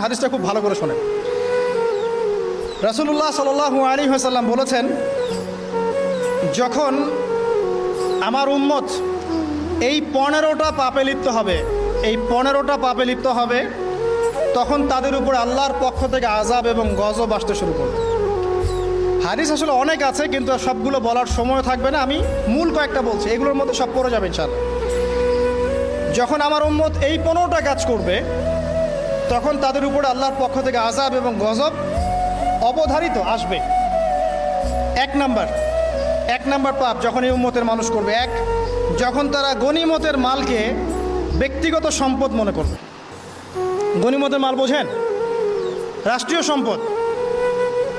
হাদিসটা খুব ভালো করে শোনেন। রাসূলুল্লাহ সাল্লাল্লাহু আলাইহি ওয়াসাল্লাম বলেছেন, যখন আমার উম্মত এই 15টা পাপে লিপ্ত হবে, এই 15টা পাপে লিপ্ত হবে, তখন তাদের উপর আল্লাহর পক্ষ থেকে আযাব এবং গজব আসতে শুরু করবে। হাদিস আসলে অনেক আছে, কিন্তু সবগুলো বলার সময় থাকবে না, আমি মূল কয়েকটা বলছি, এগুলোর মধ্যে সব পড়ে যাবে ইনশাআল্লাহ। যখন আমার উম্মত এই 15টা কাজ করবে, তখন তাদের উপর আল্লাহর পক্ষ থেকে আযাব এবং গজব অবধারিত আসবে। এক নাম্বার পাপ যখন এই উম্মতের মানুষ করবে, যখন তারা গনিমতের মালকে ব্যক্তিগত সম্পদ মনে করবে। গনিমতের মাল বোঝেন? রাষ্ট্রীয় সম্পদ,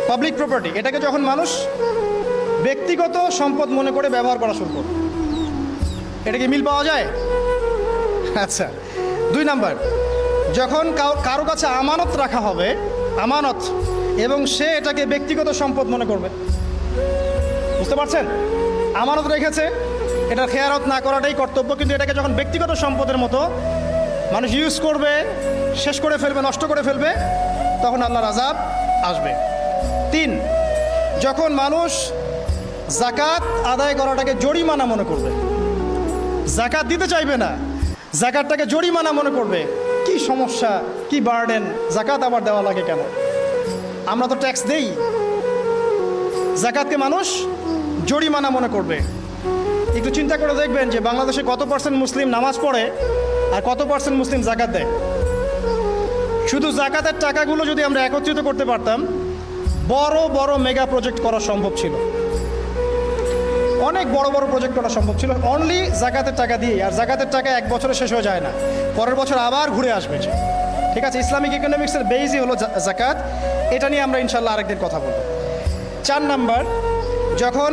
পাবলিক প্রপার্টি, এটাকে যখন মানুষ ব্যক্তিগত সম্পদ মনে করে ব্যবহার করা শুরু করবে। এটা কি মিল পাওয়া যায়? আচ্ছা। 2 নাম্বার, যখন কারো কাছে আমানত রাখা হবে, আমানত, এবং সে এটাকে ব্যক্তিগত সম্পদ মনে করবে। বুঝতে পারছেন? আমানত রেখেছে, এটা খেয়ানত না করাটাই কর্তব্য, কিন্তু এটাকে যখন ব্যক্তিগত সম্পদের মতো মানুষ ইউজ করবে, শেষ করে ফেলবে, নষ্ট করে ফেলবে, তখন আল্লাহর আযাব আসবে। 3, যখন মানুষ যাকাত আদায় করাটাকে জরিমানা মনে করবে, যাকাত দিতে চাইবে না, যাকাতটাকে জরিমানা মনে করবে। কি সমস্যা, কি বার্ডেন, যাকাত আবার দেওয়া লাগে কেন? আমরা তো ট্যাক্স দেই। যাকাতকে মানুষ জরিমানা মনে করবে। একটু চিন্তা করে দেখবেন যে বাংলাদেশে কত % মুসলিম নামাজ পড়ে আর কত % মুসলিম যাকাত দেয়। শুধু যাকাতের টাকাগুলো যদি আমরা একত্রিত করতে পারতাম, বড় বড় মেগা প্রজেক্ট করা সম্ভব ছিল, অনেক বড় বড় প্রজেক্ট করা সম্ভব ছিল, অনলি যাকাতের টাকা দিয়ে। আর যাকাতের টাকা এক বছরে শেষ হয়ে যায় না, পরের বছর আবার ঘুরে আসবে। ঠিক আছে, ইসলামিক ইকোনমিক্সের বেসই হলো যাকাত। এটা নিয়ে আমরা ইনশাল্লাহ আরেকদিন কথা বলব। 4 নাম্বার, যখন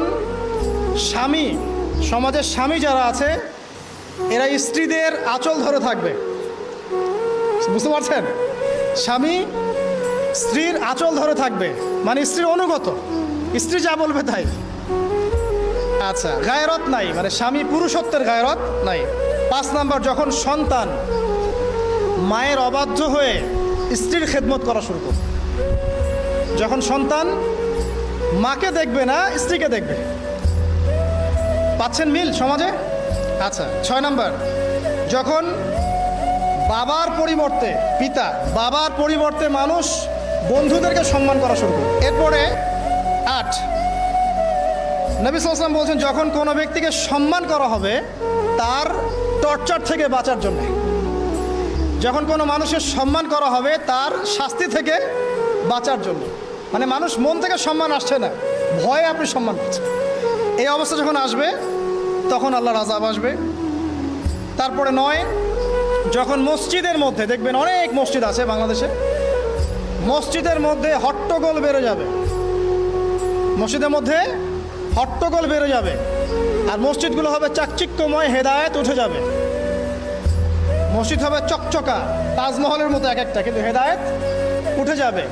স্বামী, সমাজের স্বামী যারা আছে, এরা স্ত্রীদের আঁচল ধরে থাকবে। বুঝতে পারছেন? স্বামী স্ত্রীর আঁচল ধরে থাকবে, মানে স্ত্রীর অনুগত, স্ত্রী যা বলবে তাই। আচ্ছা, গায়রত নাই, মানে স্বামী পুরুষত্বের গায়রত নাই। 5 নাম্বার, যখন সন্তান মায়ের অবাধ্য হয়ে স্ত্রীর খেদমত করা শুরু করবে। যখন সন্তান মাকে দেখবে না, স্ত্রীকে দেখবে। পাচ্ছেন মিল সমাজে? আচ্ছা। 6 নাম্বার, যখন বাবার পরিবর্তে, বাবার পরিবর্তে মানুষ বন্ধুদেরকে সম্মান করা শুরু করবে। এরপরে 8, নবী সাল্লাল্লাহু আলাইহি ওয়াসাল্লাম বলছেন, যখন কোনো ব্যক্তিকে সম্মান করা হবে তার টর্চার থেকে বাঁচার জন্য। যখন কোনো মানুষের সম্মান করা হবে তার শাস্তি থেকে বাঁচার জন্য, মানে মানুষ মন থেকে সম্মান আসছে না, ভয়ে আপনি সম্মান পাচ্ছেন। এই অবস্থা যখন আসবে, তখন আল্লাহর আযাব আসবে। তারপরে 9, যখন মসজিদের মধ্যে, দেখবেন অনেক মসজিদ আছে বাংলাদেশে, মসজিদের মধ্যে হট্টগোল বেড়ে যাবে, মসজিদের মধ্যে হট্টগোল বেড়ে যাবে, আর মসজিদগুলো হবে চাকচিক্যময়, হেদায়েত উঠে যাবে। মসজিদ হবে চকচকা, তাজমহলের মতো এক একটা, কিন্তু হেদায়েত উঠে যাবে।